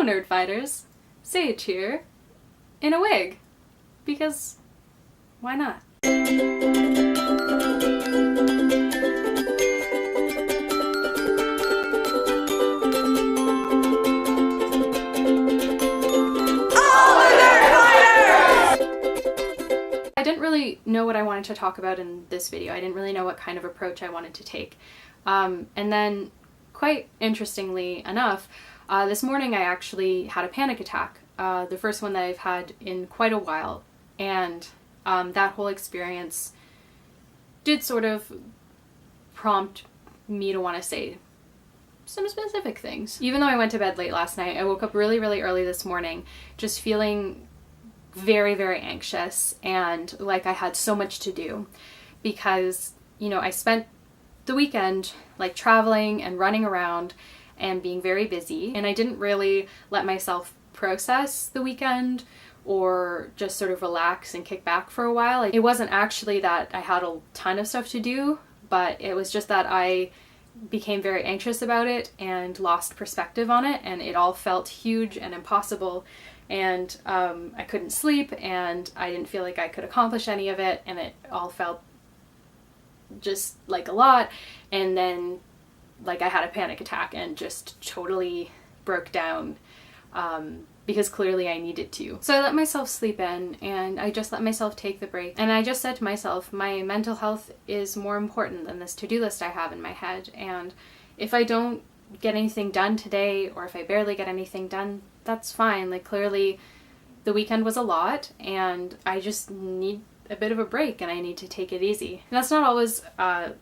nerd fighters, Sage here, in a wig, because why not? I didn't really know what I wanted to talk about in this video. I didn't really know what kind of approach I wanted to take. And then, quite interestingly enough, this morning I actually had a panic attack. The first one that I've had in quite a while. And that whole experience did sort of prompt me to want to say some specific things. Even though I went to bed late last night, I woke up really, really early this morning just feeling very, very anxious and like I had so much to do because, you know, I spent the weekend like traveling and running around and being very busy, and I didn't really let myself process the weekend or just sort of relax and kick back for a while. It wasn't actually that I had a ton of stuff to do, but it was just that I became very anxious about it and lost perspective on it, and it all felt huge and impossible, and I couldn't sleep and I didn't feel like I could accomplish any of it, and it all felt just like a lot. And then like I had a panic attack and just totally broke down because clearly I needed to. So I let myself sleep in and I just let myself take the break, and I just said to myself, my mental health is more important than this to-do list I have in my head, and if I don't get anything done today, or if I barely get anything done, that's fine. Like, clearly the weekend was a lot and I just need a bit of a break and I need to take it easy. And that's not always a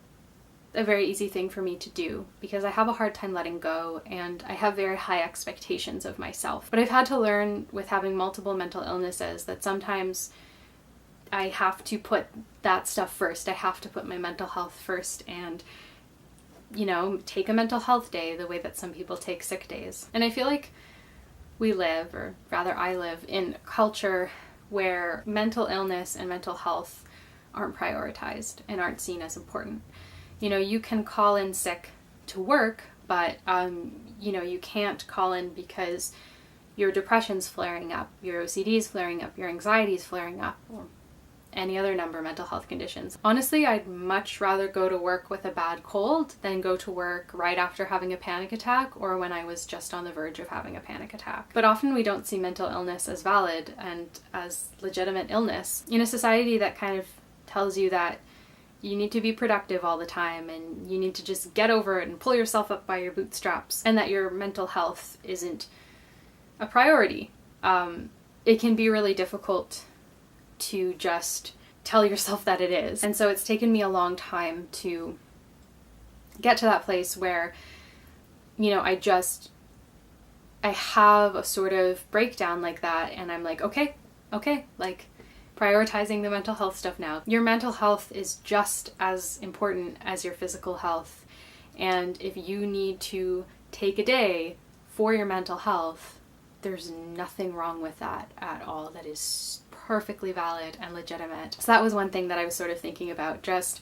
very easy thing for me to do because I have a hard time letting go and I have very high expectations of myself. But I've had to learn with having multiple mental illnesses that sometimes I have to put that stuff first. I have to put my mental health first and, you know, take a mental health day the way that some people take sick days. And I feel like we live, or rather I live, in a culture where mental illness and mental health aren't prioritized and aren't seen as important. You know, you can call in sick to work, but, you know, you can't call in because your depression's flaring up, your OCD's flaring up, your anxiety's flaring up, or any other number of mental health conditions. Honestly, I'd much rather go to work with a bad cold than go to work right after having a panic attack or when I was just on the verge of having a panic attack. But often we don't see mental illness as valid and as legitimate illness in a society that kind of tells you that you need to be productive all the time and you need to just get over it and pull yourself up by your bootstraps, and that your mental health isn't a priority. It can be really difficult to just tell yourself that it is. And so it's taken me a long time to get to that place where, you know, I have a sort of breakdown like that and I'm like, okay, like prioritizing the mental health stuff now. Your mental health is just as important as your physical health. And if you need to take a day for your mental health, there's nothing wrong with that at all. That is perfectly valid and legitimate. So that was one thing that I was sort of thinking about, just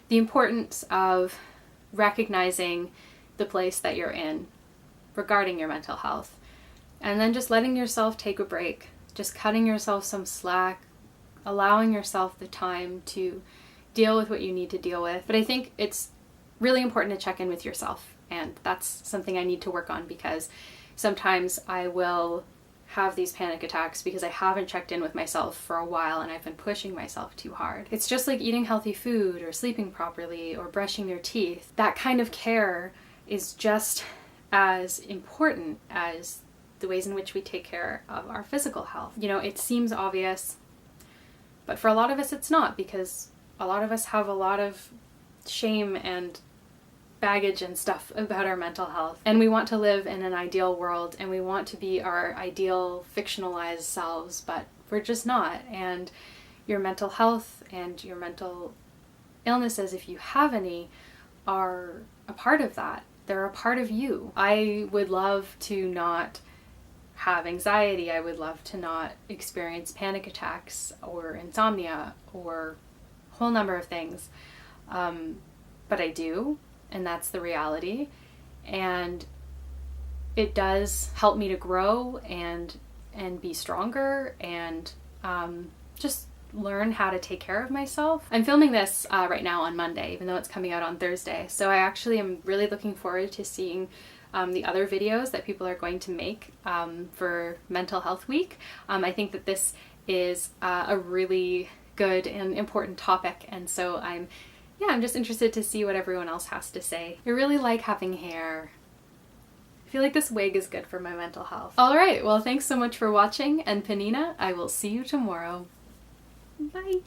the importance of recognizing the place that you're in regarding your mental health, and then just letting yourself take a break, just cutting yourself some slack, allowing yourself the time to deal with what you need to deal with. But I think it's really important to check in with yourself, and that's something I need to work on because sometimes I will have these panic attacks because I haven't checked in with myself for a while and I've been pushing myself too hard. It's just like eating healthy food or sleeping properly or brushing your teeth. That kind of care is just as important as the ways in which we take care of our physical health. You know, it seems obvious, but for a lot of us it's not, because a lot of us have a lot of shame and baggage and stuff about our mental health, and we want to live in an ideal world and we want to be our ideal fictionalized selves, but we're just not. And your mental health and your mental illnesses, if you have any, are a part of that. They're a part of you. I would love to not have anxiety. I would love to not experience panic attacks or insomnia or a whole number of things, but I do. And that's the reality. And it does help me to grow and be stronger and just learn how to take care of myself. I'm filming this right now on Monday, even though it's coming out on Thursday. So I actually am really looking forward to seeing the other videos that people are going to make for Mental Health Week. I think that this is a really good and important topic, and so I'm just interested to see what everyone else has to say. I really like having hair. I feel like this wig is good for my mental health. Alright, well thanks so much for watching, and Penina, I will see you tomorrow. Bye!